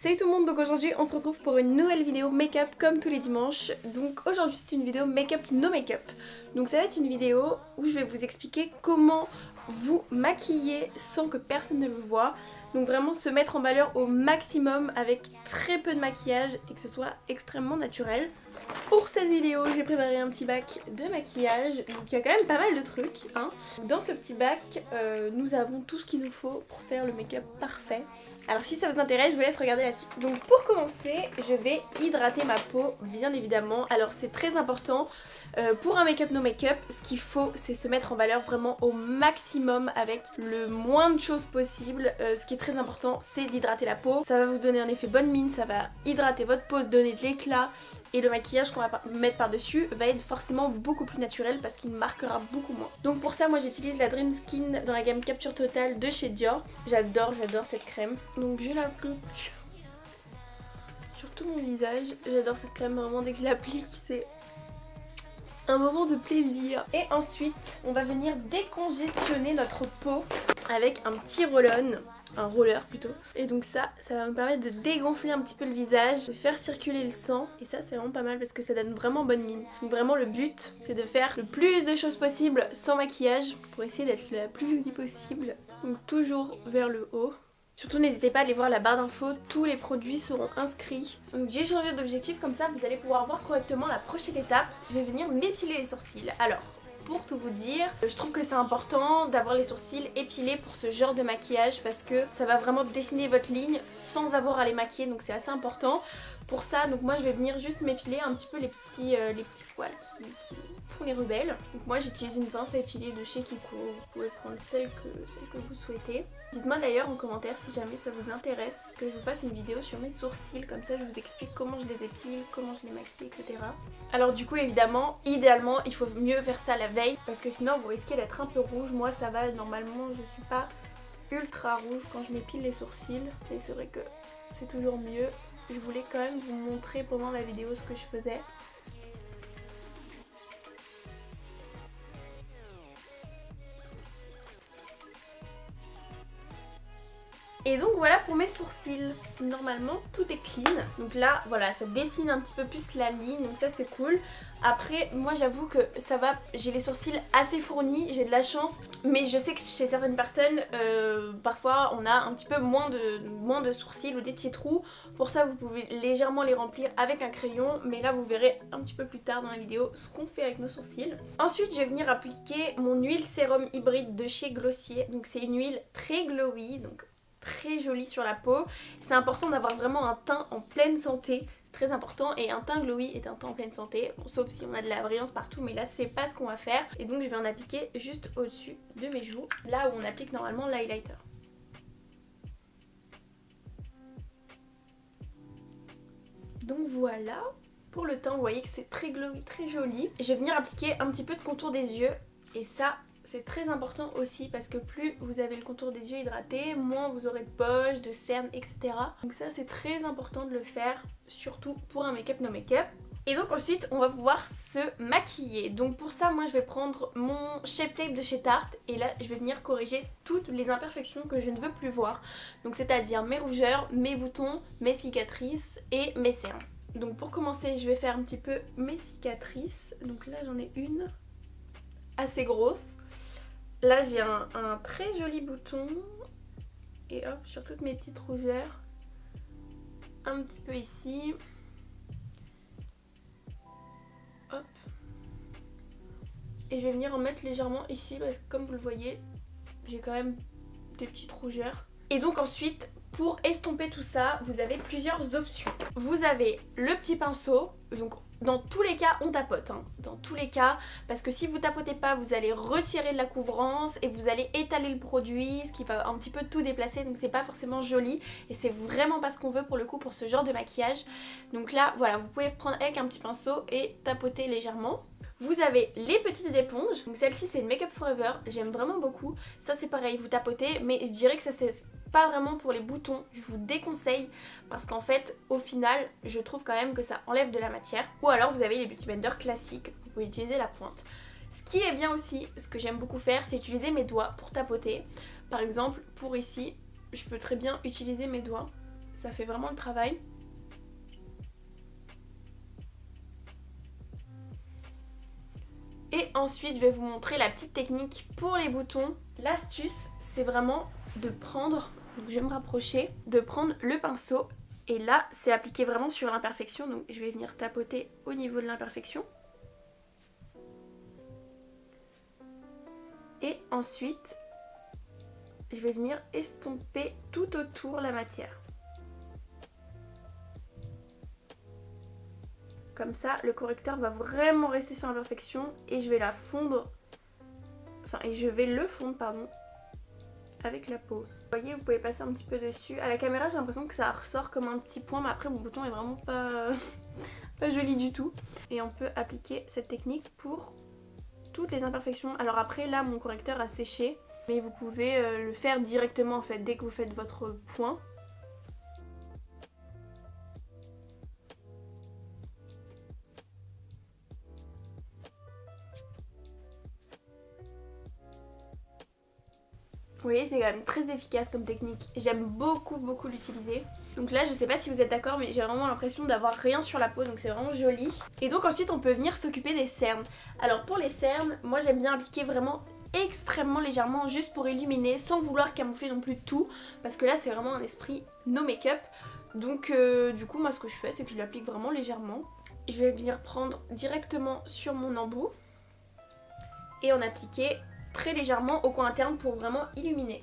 Salut tout le monde, donc aujourd'hui on se retrouve pour une nouvelle vidéo make-up comme tous les dimanches. Donc aujourd'hui c'est une vidéo make-up no make-up. Donc ça va être une vidéo où je vais vous expliquer comment vous maquiller sans que personne ne le voie. Donc vraiment se mettre en valeur au maximum avec très peu de maquillage et que ce soit extrêmement naturel. Pour cette vidéo j'ai préparé un petit bac de maquillage, donc il y a quand même pas mal de trucs hein. Dans ce petit bac nous avons tout ce qu'il nous faut pour faire le make-up parfait. Alors si ça vous intéresse, je vous laisse regarder la suite. Donc pour commencer, je vais hydrater ma peau bien évidemment. Alors c'est très important pour un make-up no make-up, ce qu'il faut c'est se mettre en valeur vraiment au maximum avec le moins de choses possible. Ce qui est très important c'est d'hydrater la peau. Ça va vous donner un effet bonne mine, ça va hydrater votre peau, donner de l'éclat. Et le maquillage qu'on va mettre par dessus va être forcément beaucoup plus naturel parce qu'il marquera beaucoup moins. Donc pour ça moi j'utilise la Dream Skin dans la gamme Capture Total de chez Dior. J'adore cette crème. Donc je l'applique sur tout mon visage. J'adore cette crème vraiment, dès que je l'applique c'est un moment de plaisir. Et ensuite on va venir décongestionner notre peau avec un petit roll-on. Un roller plutôt. Et donc ça va me permettre de dégonfler un petit peu le visage, de faire circuler le sang. Et ça c'est vraiment pas mal parce que ça donne vraiment bonne mine. Donc vraiment le but c'est de faire le plus de choses possible sans maquillage pour essayer d'être la plus jolie possible. Donc toujours vers le haut. Surtout n'hésitez pas à aller voir la barre d'infos, tous les produits seront inscrits. Donc j'ai changé d'objectif, comme ça vous allez pouvoir voir correctement la prochaine étape. Je vais venir m'épiler les sourcils. Alors pour tout vous dire, je trouve que c'est important d'avoir les sourcils épilés pour ce genre de maquillage parce que ça va vraiment dessiner votre ligne sans avoir à les maquiller, donc c'est assez important. Pour ça, donc moi je vais venir juste m'épiler un petit peu les petits poils qui font les rebelles. Donc moi j'utilise une pince à épiler de chez Kiko, vous pouvez prendre celle que vous souhaitez. Dites-moi d'ailleurs en commentaire si jamais ça vous intéresse que je vous fasse une vidéo sur mes sourcils, comme ça je vous explique comment je les épile, comment je les maquille, etc. Alors du coup évidemment, idéalement il faut mieux faire ça la veille parce que sinon vous risquez d'être un peu rouge. Moi ça va, normalement je suis pas ultra rouge quand je m'épile les sourcils et c'est vrai que c'est toujours mieux. Je voulais quand même vous montrer pendant la vidéo ce que je faisais. Et donc voilà pour mes sourcils. Normalement tout est clean. Donc là voilà, ça dessine un petit peu plus la ligne, donc ça c'est cool. Après moi j'avoue que ça va, j'ai les sourcils assez fournis, j'ai de la chance. Mais je sais que chez certaines personnes parfois on a un petit peu moins de sourcils ou des petits trous. Pour ça vous pouvez légèrement les remplir avec un crayon. Mais là vous verrez un petit peu plus tard dans la vidéo ce qu'on fait avec nos sourcils. Ensuite je vais venir appliquer mon huile sérum hybride de chez Glossier. Donc c'est une huile très glowy, donc très jolie sur la peau. C'est important d'avoir vraiment un teint en pleine santé, c'est très important, et un teint glowy est un teint en pleine santé, bon, sauf si on a de la brillance partout, mais là c'est pas ce qu'on va faire. Et donc je vais en appliquer juste au-dessus de mes joues, là où on applique normalement l'highlighter. Donc voilà, pour le teint vous voyez que c'est très glowy, très joli. Je vais venir appliquer un petit peu de contour des yeux, et ça c'est très important aussi parce que plus vous avez le contour des yeux hydraté, moins vous aurez de poches, de cernes, etc. Donc ça c'est très important de le faire, surtout pour un make-up no make-up. Et donc ensuite on va pouvoir se maquiller. Donc pour ça moi je vais prendre mon Shape Tape de chez Tarte et là je vais venir corriger toutes les imperfections que je ne veux plus voir. Donc c'est-à-dire mes rougeurs, mes boutons, mes cicatrices et mes cernes. Donc pour commencer je vais faire un petit peu mes cicatrices. Donc là j'en ai une assez grosse. Là j'ai un très joli bouton et hop sur toutes mes petites rougeurs, un petit peu ici, hop, et je vais venir en mettre légèrement ici parce que comme vous le voyez j'ai quand même des petites rougeurs. Et donc ensuite pour estomper tout ça vous avez plusieurs options. Vous avez le petit pinceau, donc dans tous les cas on tapote hein, dans tous les cas, parce que si vous tapotez pas vous allez retirer de la couvrance et vous allez étaler le produit, ce qui va un petit peu tout déplacer, donc c'est pas forcément joli et c'est vraiment pas ce qu'on veut pour le coup pour ce genre de maquillage. Donc là voilà, vous pouvez prendre avec un petit pinceau et tapoter légèrement. Vous avez les petites éponges, donc celle-ci c'est une Make Up Forever, j'aime vraiment beaucoup. Ça c'est pareil, vous tapotez, mais je dirais que ça c'est pas vraiment pour les boutons, je vous déconseille parce qu'en fait au final je trouve quand même que ça enlève de la matière. Ou alors vous avez les beauty blenders classiques, vous pouvez utiliser la pointe. Ce qui est bien aussi, ce que j'aime beaucoup faire, c'est utiliser mes doigts pour tapoter. Par exemple pour ici, je peux très bien utiliser mes doigts. ça fait vraiment le travail. Et ensuite je vais vous montrer la petite technique pour les boutons. L'astuce c'est vraiment de prendre, donc je vais me rapprocher, de prendre le pinceau et là c'est appliqué vraiment sur l'imperfection, donc je vais venir tapoter au niveau de l'imperfection. Et ensuite je vais venir estomper tout autour la matière. Comme ça, le correcteur va vraiment rester sur l'imperfection et je vais la fondre, je vais le fondre, pardon, avec la peau. Vous voyez, vous pouvez passer un petit peu dessus. À la caméra, j'ai l'impression que ça ressort comme un petit point, mais après mon bouton est vraiment pas joli du tout. Et on peut appliquer cette technique pour toutes les imperfections. Alors après, là, mon correcteur a séché, mais vous pouvez le faire directement en fait, dès que vous faites votre point. Vous voyez, c'est quand même très efficace comme technique. J'aime beaucoup l'utiliser. Donc là, je sais pas si vous êtes d'accord, mais j'ai vraiment l'impression d'avoir rien sur la peau, donc c'est vraiment joli. Et donc ensuite, on peut venir s'occuper des cernes. Alors pour les cernes, moi j'aime bien appliquer vraiment extrêmement légèrement, juste pour illuminer, sans vouloir camoufler non plus tout, parce que là c'est vraiment un esprit no make-up. Donc du coup, moi ce que je fais, c'est que je l'applique vraiment légèrement. Je vais venir prendre directement sur mon embout et en appliquer très légèrement au coin interne pour vraiment illuminer.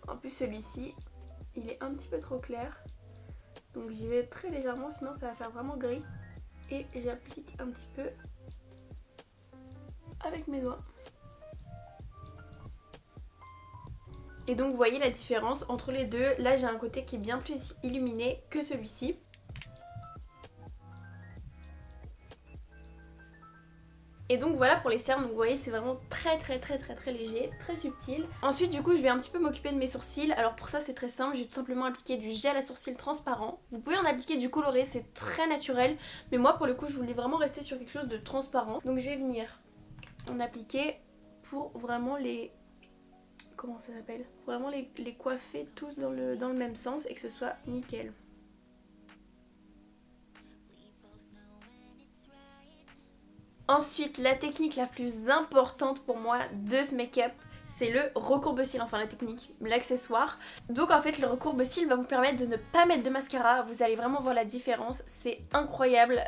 En plus celui-ci, il est un petit peu trop clair. Donc j'y vais très légèrement, sinon ça va faire vraiment gris. Et j'applique un petit peu avec mes doigts. Et donc vous voyez la différence entre les deux. Là j'ai un côté qui est bien plus illuminé que celui-ci. Et donc voilà pour les cernes, donc vous voyez c'est vraiment très léger, très subtil. Ensuite du coup je vais un petit peu m'occuper de mes sourcils. Alors pour ça c'est très simple, je vais tout simplement appliquer du gel à sourcils transparent. Vous pouvez en appliquer du coloré, c'est très naturel. Mais moi pour le coup je voulais vraiment rester sur quelque chose de transparent. Donc je vais venir en appliquer pour vraiment les... Comment ça s'appelle? Vraiment les coiffer tous dans le même sens et que ce soit nickel. Ensuite, la technique la plus importante pour moi de ce make-up, c'est le recourbe-cils, enfin la technique, l'accessoire. Donc en fait le recourbe-cils va vous permettre de ne pas mettre de mascara, vous allez vraiment voir la différence, c'est incroyable.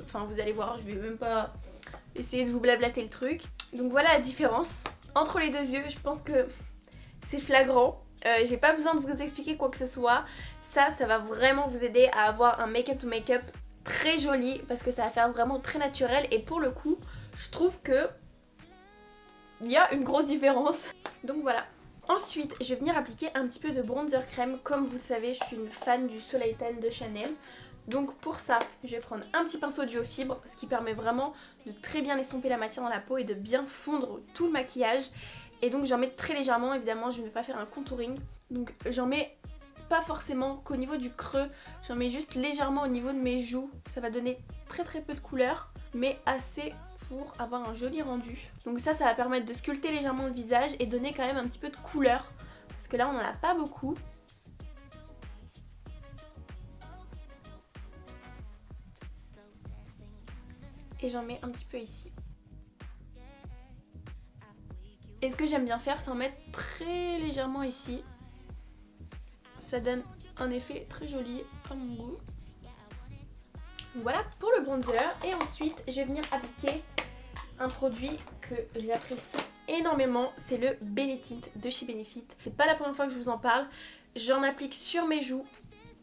Enfin vous allez voir, je vais même pas essayer de vous blablater le truc. Donc voilà la différence entre les deux yeux, je pense que c'est flagrant. J'ai pas besoin de vous expliquer quoi que ce soit, ça va vraiment vous aider à avoir un make-up to make-up très joli parce que ça va faire vraiment très naturel et pour le coup je trouve que il y a une grosse différence. Donc voilà. Ensuite je vais venir appliquer un petit peu de bronzer crème. Comme vous le savez je suis une fan du Soleil Tan de Chanel. Donc pour ça je vais prendre un petit pinceau duo fibre, ce qui permet vraiment de très bien estomper la matière dans la peau et de bien fondre tout le maquillage. Et donc j'en mets très légèrement, évidemment je ne vais pas faire un contouring. Donc j'en mets pas forcément qu'au niveau du creux, j'en mets juste légèrement au niveau de mes joues. Ça va donner très peu de couleur, mais assez pour avoir un joli rendu. Donc ça va permettre de sculpter légèrement le visage et donner quand même un petit peu de couleur. Parce que là on n'en a pas beaucoup. Et j'en mets un petit peu ici. Et ce que j'aime bien faire, c'est en mettre très légèrement ici. Ça donne un effet très joli à mon goût. Voilà pour le bronzer. Et ensuite, je vais venir appliquer un produit que j'apprécie énormément. C'est le Benetint de chez Benefit. C'est pas la première fois que je vous en parle. J'en applique sur mes joues.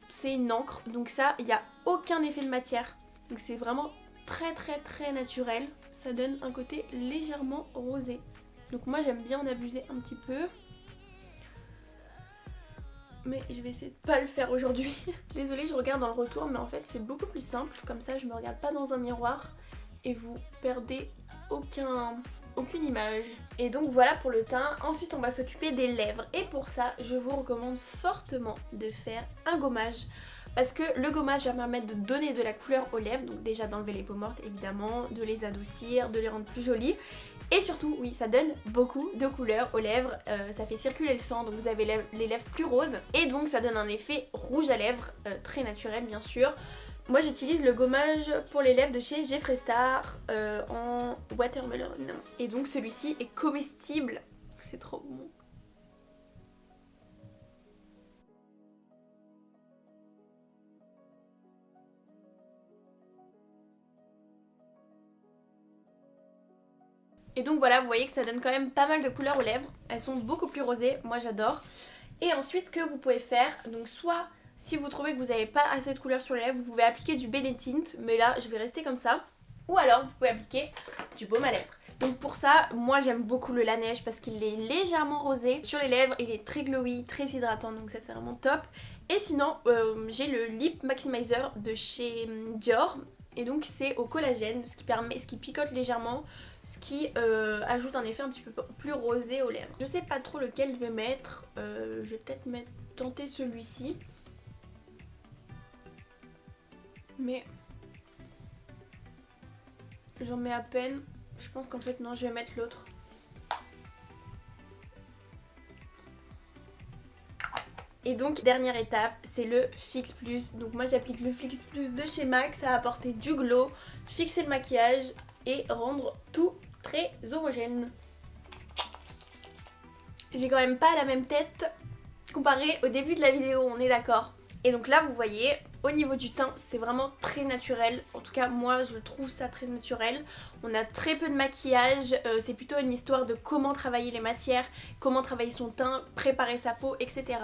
C'est une encre. Donc ça, il n'y a aucun effet de matière. Donc c'est vraiment très naturel. Ça donne un côté légèrement rosé. Donc moi j'aime bien en abuser un petit peu. Mais je vais essayer de pas le faire aujourd'hui. Désolée, je regarde dans le retour, mais en fait c'est beaucoup plus simple. Comme ça je me regarde pas dans un miroir et vous perdez aucune image. Et donc voilà pour le teint. Ensuite on va s'occuper des lèvres. Et pour ça je vous recommande fortement de faire un gommage. Parce que le gommage va permettre de donner de la couleur aux lèvres. Donc déjà d'enlever les peaux mortes évidemment, de les adoucir, de les rendre plus jolies. Et surtout, oui, ça donne beaucoup de couleurs aux lèvres, ça fait circuler le sang, donc vous avez les lèvres plus roses. Et donc ça donne un effet rouge à lèvres, très naturel bien sûr. Moi j'utilise le gommage pour les lèvres de chez Jeffree Star en watermelon. Et donc celui-ci est comestible, c'est trop bon. Et donc voilà, vous voyez que ça donne quand même pas mal de couleurs aux lèvres. Elles sont beaucoup plus rosées, moi j'adore. Et ensuite ce que vous pouvez faire, donc soit si vous trouvez que vous n'avez pas assez de couleurs sur les lèvres, vous pouvez appliquer du Benetint, mais là je vais rester comme ça. Ou alors vous pouvez appliquer du baume à lèvres. Donc pour ça, moi j'aime beaucoup le Laneige parce qu'il est légèrement rosé. Sur les lèvres, il est très glowy, très hydratant, donc ça c'est vraiment top. Et sinon, j'ai le Lip Maximizer de chez Dior. Et donc c'est au collagène, ce qui picote légèrement, ce qui ajoute un effet un petit peu plus rosé aux lèvres. Je sais pas trop lequel je vais mettre, je vais peut-être tenter celui-ci. Mais j'en mets à peine, je pense qu'en fait non, je vais mettre l'autre. Et donc dernière étape, c'est le Fix Plus. Donc moi j'applique le Fix Plus de chez MAC, ça va apporter du glow, fixer le maquillage et rendre tout très homogène. J'ai quand même pas la même tête comparé au début de la vidéo, on est d'accord. Et donc là vous voyez, au niveau du teint c'est vraiment très naturel, en tout cas moi je trouve ça très naturel. On a très peu de maquillage, c'est plutôt une histoire de comment travailler les matières, comment travailler son teint, préparer sa peau, etc.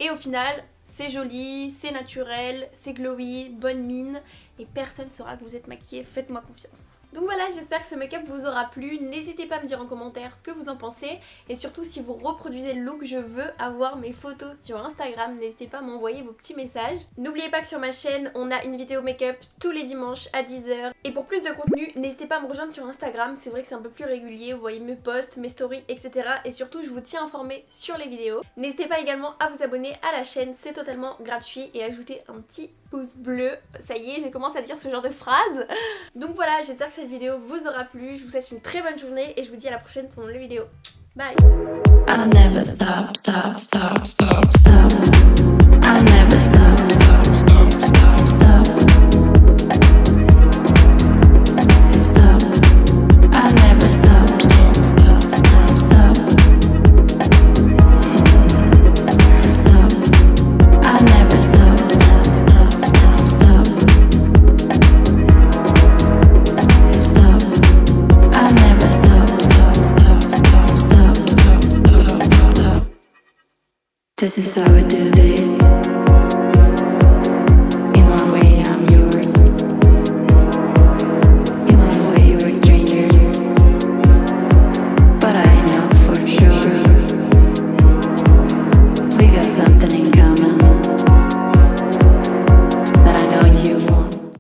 Et au final c'est joli, c'est naturel, c'est glowy, bonne mine et personne ne saura que vous êtes maquillée, faites-moi confiance. Donc voilà, j'espère que ce make-up vous aura plu, n'hésitez pas à me dire en commentaire ce que vous en pensez et surtout si vous reproduisez le look, je veux avoir mes photos sur Instagram, n'hésitez pas à m'envoyer vos petits messages. N'oubliez pas que sur ma chaîne, on a une vidéo make-up tous les dimanches à 10 h et pour plus de contenu, n'hésitez pas à me rejoindre sur Instagram, c'est vrai que c'est un peu plus régulier, vous voyez mes posts, mes stories, etc. Et surtout, je vous tiens informé sur les vidéos. N'hésitez pas également à vous abonner à la chaîne, c'est totalement gratuit et ajouter un petit pouce bleu. Ça y est, je commence à dire ce genre de phrase. Donc voilà, j'espère que cette vidéo vous aura plu, je vous souhaite une très bonne journée et je vous dis à la prochaine pour une nouvelle vidéo. Bye. I'll never stop, stop, stop, stop, stop. I'll never stop, stop, stop, stop, stop. Stop. I'll never stop, stop, stop, stop, stop. Stop. I'll never stop, stop, stop, stop, stop. Stop. I'll never stop, stop, stop, stop, stop, stop, stop, stop. This is how we do this. In one way I'm yours. In one way we're strangers. But I know for sure we got something.